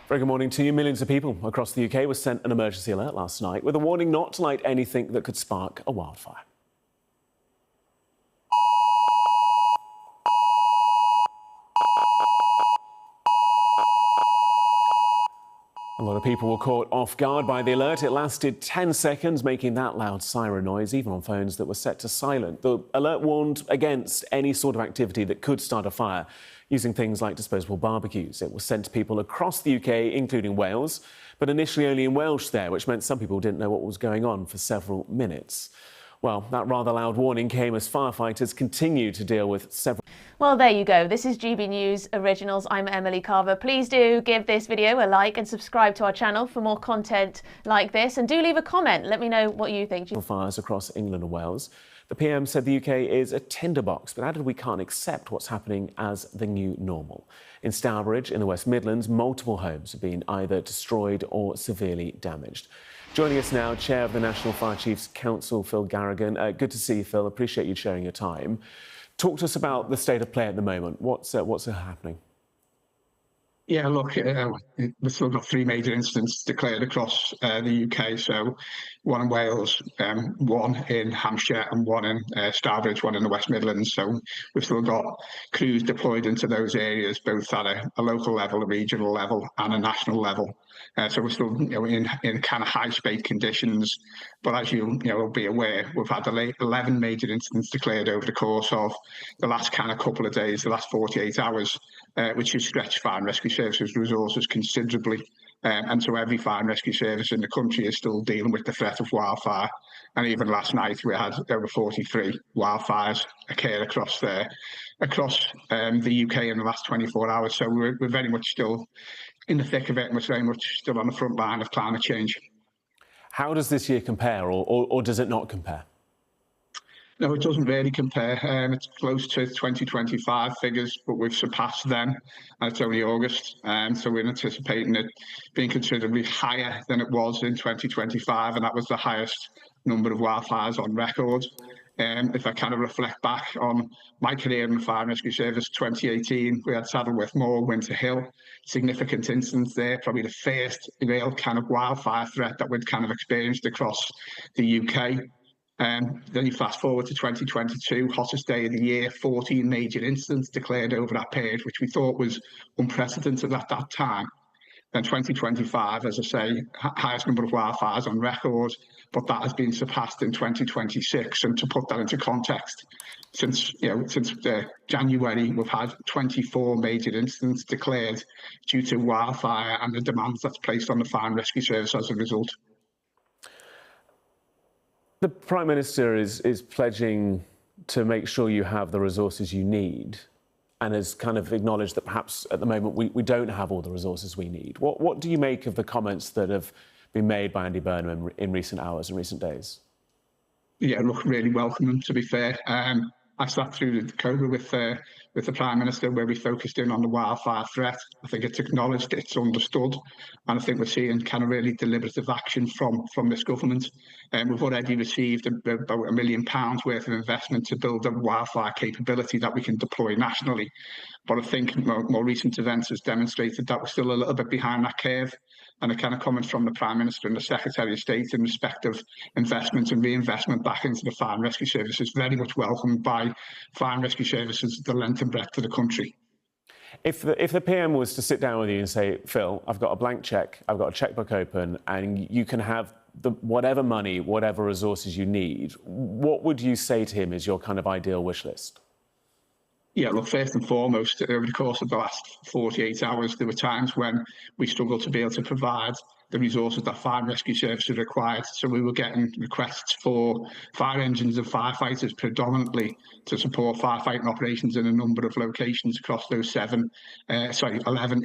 Very good morning to you. Millions of people across the UK were sent an emergency alert last night with a warning not to light anything that could spark a wildfire. A lot of people were caught off guard by the alert. It lasted 10 seconds, making that loud siren noise, even on phones that were set to silent. The alert warned against any sort of activity that could start a fire, using things like disposable barbecues. It was sent to people across the UK, including Wales, but initially only in Welsh there, which meant some people didn't know what was going on for several minutes. Well, that rather loud warning came as firefighters continue to deal with several... Well, there you go. This is GB News Originals. I'm Emily Carver. Please do give this video a like and subscribe to our channel for more content like this. And do leave a comment. Let me know what you think. Fires across England and Wales. The PM said the UK is a tinderbox, but added we can't accept what's happening as the new normal. In Stourbridge, in the West Midlands, multiple homes have been either destroyed or severely damaged. Joining us now, Chair of the National Fire Chiefs Council, Phil Garrigan. Good to see you, Phil. Appreciate you sharing your time. Talk to us about the state of play at the moment. What's happening? Yeah, look, we've still got 3 major incidents declared across the UK. So 1 in Wales, 1 in Hampshire and 1 in Stourbridge, 1 in the West Midlands. So we've still got crews deployed into those areas, both at a local level, a regional level and a national level. So we're still in kind of high spate conditions. But as you'll be aware, we've had 11 major incidents declared over the course of the last kind of couple of days, the last 48 hours, which has stretched fire and rescue services resources considerably. And so every fire and rescue service in the country is still dealing with the threat of wildfire. And even last night, we had over 43 wildfires occur across the UK in the last 24 hours. So we're very much still in the thick of it, and we're very much still on the front line of climate change. How does this year compare, or does it not compare? No, it doesn't really compare. It's close to 2025 figures, but we've surpassed them, and it's only August. So we're anticipating it being considerably higher than it was in 2025, and that was the highest number of wildfires on record. If I kind of reflect back on my career in the Fire and Rescue Service, 2018, we had Saddleworth Moor, Winter Hill, significant incidents there, probably the first real kind of wildfire threat that we'd kind of experienced across the UK. Then you fast forward to 2022, hottest day of the year, 14 major incidents declared over that period, which we thought was unprecedented at that time. Then 2025, as I say, highest number of wildfires on record, but that has been surpassed in 2026. And to put that into context, since January, we've had 24 major incidents declared due to wildfire and the demands that's placed on the Fire and Rescue Service as a result. The Prime Minister is pledging to make sure you have the resources you need, and has kind of acknowledged that perhaps at the moment we don't have all the resources we need. What do you make of the comments that have been made by Andy Burnham in recent hours and recent days? Yeah, look, really welcome them, to be fair. I sat through the COBRA with the Prime Minister, where we focused in on the wildfire threat. I think it's acknowledged, it's understood, and I think we're seeing kind of really deliberative action from this government. We've already received about £1 million worth of investment to build a wildfire capability that we can deploy nationally. But I think more recent events has demonstrated that we're still a little bit behind that curve. And the kind of comments from the Prime Minister and the Secretary of State in respect of investment and reinvestment back into the Fire and Rescue Service is very much welcomed by Fire and Rescue Services the length and breadth of the country. If the PM was to sit down with you and say, Phil, I've got a blank cheque, I've got a chequebook open, and you can have whatever money, whatever resources you need, what would you say to him is your kind of ideal wish list? Yeah, look, first and foremost, over the course of the last 48 hours, there were times when we struggled to be able to provide the resources that fire and rescue services required. So we were getting requests for fire engines and firefighters predominantly to support firefighting operations in a number of locations across those 11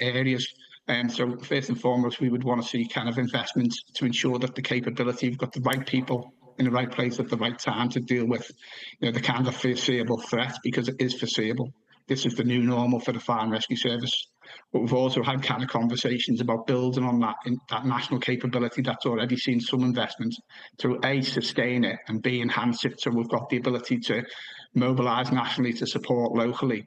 areas. And so first and foremost, we would want to see kind of investment to ensure that the capability, we've got the right people in the right place at the right time to deal with the kind of foreseeable threat, because it is foreseeable. This is the new normal for the Fire and Rescue Service. But we've also had kind of conversations about building on that national capability that's already seen some investment to A, sustain it, and B, enhance it, so we've got the ability to mobilise nationally to support locally.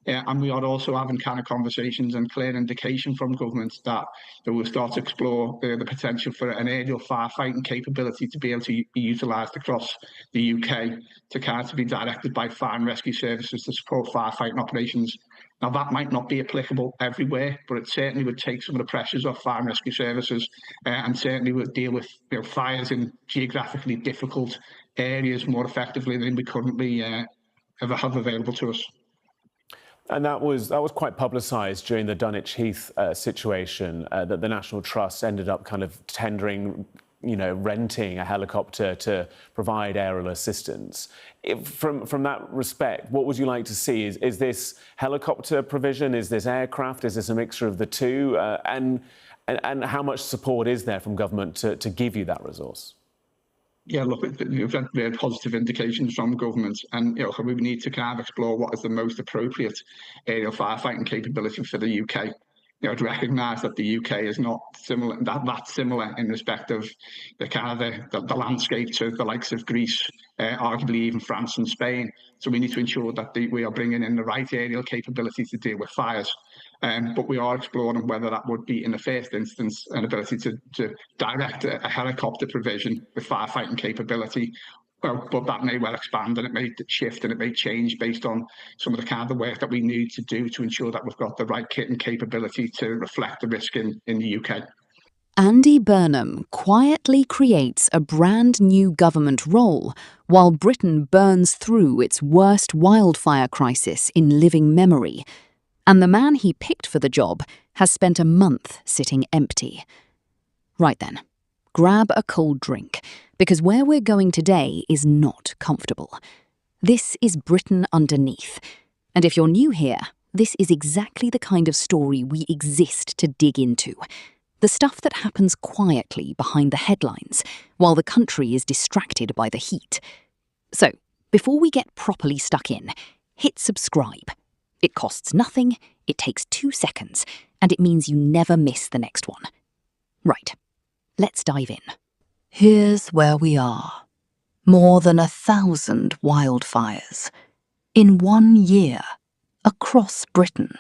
And we are also having kind of conversations and clear indication from government that they will start to explore the potential for an aerial firefighting capability to be able to be utilised across the UK to kind of be directed by fire and rescue services to support firefighting operations. Now, that might not be applicable everywhere, but it certainly would take some of the pressures off fire and rescue services and certainly would deal with fires in geographically difficult areas more effectively than we currently have available to us. And that was quite publicised during the Dunwich Heath situation, that the National Trust ended up kind of tendering, renting a helicopter to provide aerial assistance. From that respect, what would you like to see? Is this helicopter provision? Is this aircraft? Is this a mixture of the two? And how much support is there from government to give you that resource? Yeah, look, we've had very positive indications from government, and we need to kind of explore what is the most appropriate aerial firefighting capability for the UK. To recognise that the UK is not that similar in respect of the kind of the landscape to the likes of Greece, arguably even France and Spain. So we need to ensure that we are bringing in the right aerial capability to deal with fires. But we are exploring whether that would be, in the first instance, an ability to direct a helicopter provision with firefighting capability. Well, but that may well expand and it may shift and it may change based on some of the kind of work that we need to do to ensure that we've got the right kit and capability to reflect the risk in the UK. Andy Burnham quietly creates a brand new government role while Britain burns through its worst wildfire crisis in living memory. And the man he picked for the job has spent a month sitting empty. Right then, grab a cold drink, because where we're going today is not comfortable. This is Britain Underneath. And if you're new here, this is exactly the kind of story we exist to dig into. The stuff that happens quietly behind the headlines, while the country is distracted by the heat. So, before we get properly stuck in, hit subscribe. It costs nothing, it takes 2 seconds, and it means you never miss the next one. Right, let's dive in. Here's where we are. More than 1,000 wildfires. In 1 year, across Britain.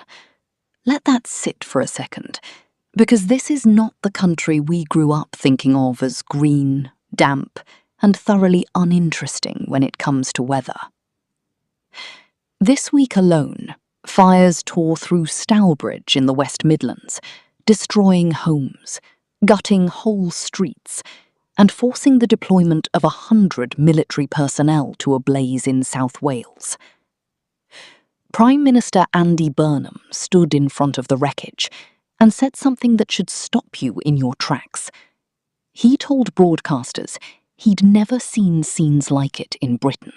Let that sit for a second, because this is not the country we grew up thinking of as green, damp, and thoroughly uninteresting when it comes to weather. This week alone, fires tore through Stourbridge in the West Midlands, destroying homes, gutting whole streets, and forcing the deployment of 100 military personnel to a blaze in South Wales. Prime Minister Andy Burnham stood in front of the wreckage and said something that should stop you in your tracks. He told broadcasters he'd never seen scenes like it in Britain.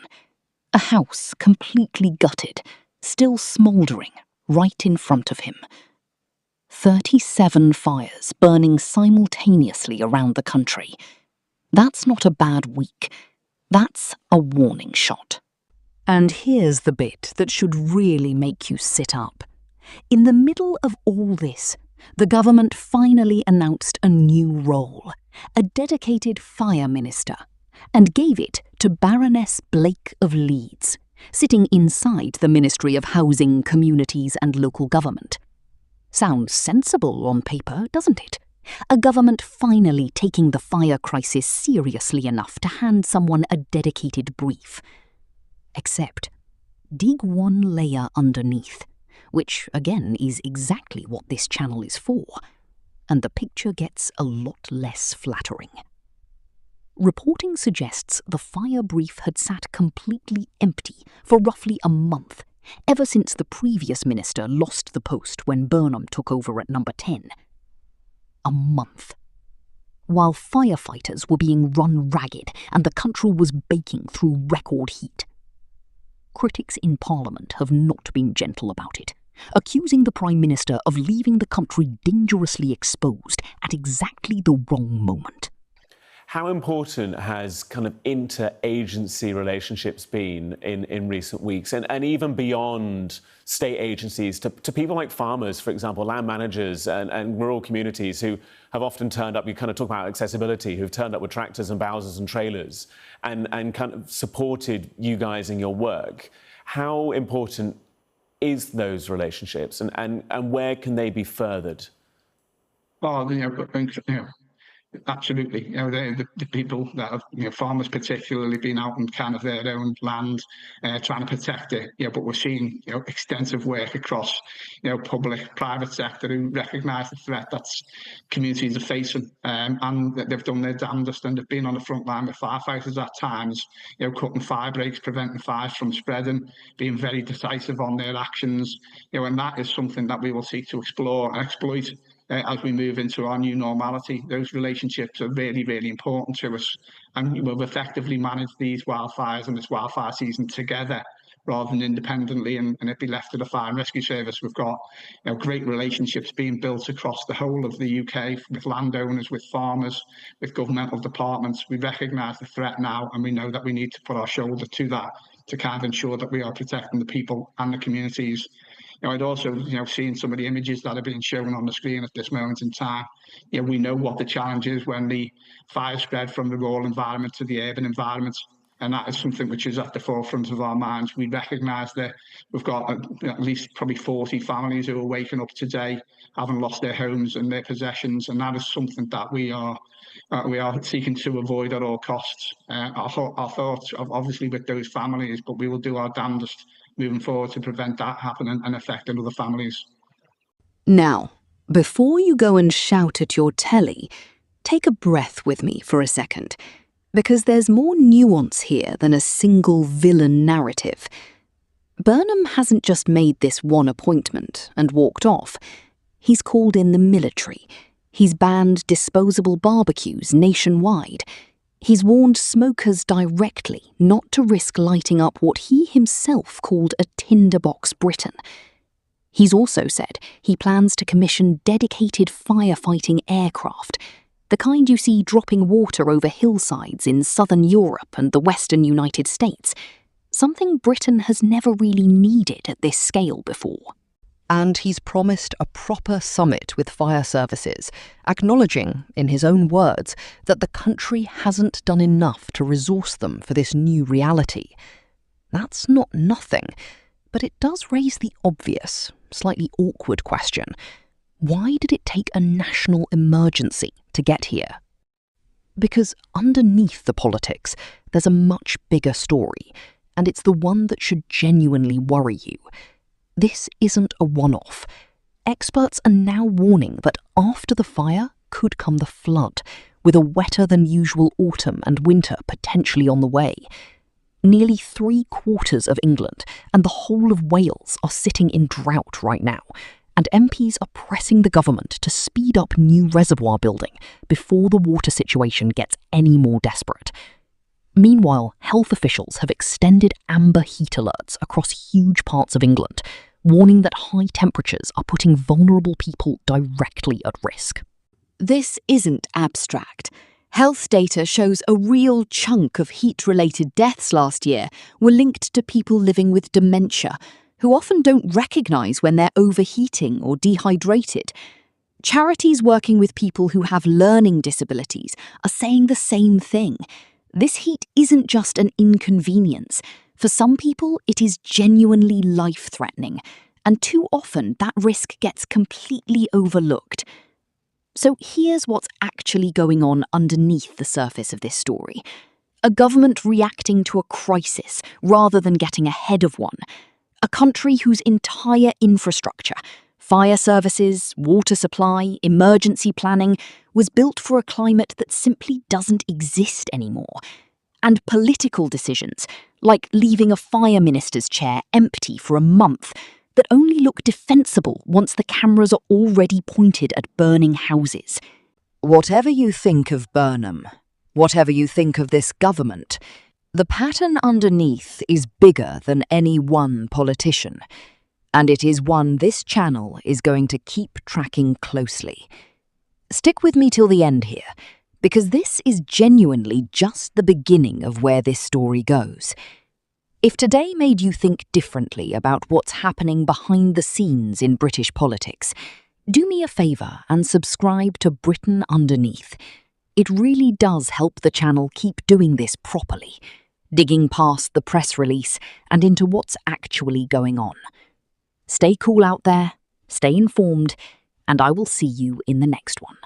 A house completely gutted, still smouldering, right in front of him. 37 fires burning simultaneously around the country. That's not a bad week. That's a warning shot. And here's the bit that should really make you sit up. In the middle of all this, the government finally announced a new role, a dedicated fire minister, and gave it to Baroness Blake of Leeds, sitting inside the Ministry of Housing, Communities and Local Government. Sounds sensible on paper, doesn't it? A government finally taking the fire crisis seriously enough to hand someone a dedicated brief. Except, dig one layer underneath, which again is exactly what this channel is for, and the picture gets a lot less flattering. Reporting suggests the fire brief had sat completely empty for roughly a month, ever since the previous minister lost the post when Burnham took over at number 10. A month. While firefighters were being run ragged and the country was baking through record heat. Critics in Parliament have not been gentle about it, accusing the Prime Minister of leaving the country dangerously exposed at exactly the wrong moment. How important has kind of inter-agency relationships been in recent weeks, and even beyond state agencies, to people like farmers, for example, land managers and rural communities who have often turned up, you kind of talk about accessibility, who've turned up with tractors and bowsers and trailers and kind of supported you guys in your work. How important is those relationships, and where can they be furthered? Well, absolutely. The people that have, farmers particularly, been out on kind of their own land, trying to protect it. But we're seeing, extensive work across, public, private sector who recognise the threat that communities are facing, and that they've done their damnedest and have been on the front line with firefighters at times, cutting fire breaks, preventing fires from spreading, being very decisive on their actions. And that is something that we will seek to explore and exploit. As we move into our new normality. Those relationships are really, really important to us, and we'll effectively manage these wildfires and this wildfire season together rather than independently, and it be left to the fire and rescue service. We've got great relationships being built across the whole of the UK with landowners, with farmers, with governmental departments. We recognise the threat now, and we know that we need to put our shoulder to that to kind of ensure that we are protecting the people and the communities. I'd also, seen some of the images that are being shown on the screen at this moment in time. We know what the challenge is when the fire spread from the rural environment to the urban environment. And that is something which is at the forefront of our minds. We recognise that we've got at least probably 40 families who are waking up today, having lost their homes and their possessions. And that is something that we are seeking to avoid at all costs. Our thoughts are obviously with those families, but we will do our damnedest moving forward to prevent that happening and affecting other families. Now, before you go and shout at your telly, take a breath with me for a second, because there's more nuance here than a single villain narrative. Burnham hasn't just made this one appointment and walked off. He's called in the military. He's banned disposable barbecues nationwide. He's warned smokers directly not to risk lighting up what he himself called a tinderbox Britain. He's also said he plans to commission dedicated firefighting aircraft, the kind you see dropping water over hillsides in southern Europe and the western United States, something Britain has never really needed at this scale before. And he's promised a proper summit with fire services, acknowledging, in his own words, that the country hasn't done enough to resource them for this new reality. That's not nothing, but it does raise the obvious, slightly awkward question. Why did it take a national emergency to get here? Because underneath the politics, there's a much bigger story, and it's the one that should genuinely worry you. This isn't a one-off. Experts are now warning that after the fire could come the flood, with a wetter-than-usual autumn and winter potentially on the way. Nearly 3/4 of England and the whole of Wales are sitting in drought right now, and MPs are pressing the government to speed up new reservoir building before the water situation gets any more desperate. Meanwhile, health officials have extended amber heat alerts across huge parts of England, warning that high temperatures are putting vulnerable people directly at risk. This isn't abstract. Health data shows a real chunk of heat-related deaths last year were linked to people living with dementia, who often don't recognise when they're overheating or dehydrated. Charities working with people who have learning disabilities are saying the same thing. This heat isn't just an inconvenience. For some people, it is genuinely life-threatening, and too often that risk gets completely overlooked. So here's what's actually going on underneath the surface of this story. A government reacting to a crisis rather than getting ahead of one. A country whose entire infrastructure, fire services, water supply, emergency planning, was built for a climate that simply doesn't exist anymore. And political decisions, like leaving a fire minister's chair empty for a month, that only look defensible once the cameras are already pointed at burning houses. Whatever you think of Burnham, whatever you think of this government, the pattern underneath is bigger than any one politician, and it is one this channel is going to keep tracking closely. Stick with me till the end here, because this is genuinely just the beginning of where this story goes. If today made you think differently about what's happening behind the scenes in British politics, do me a favour and subscribe to Britain Underneath. It really does help the channel keep doing this properly, digging past the press release and into what's actually going on. Stay cool out there, stay informed, and I will see you in the next one.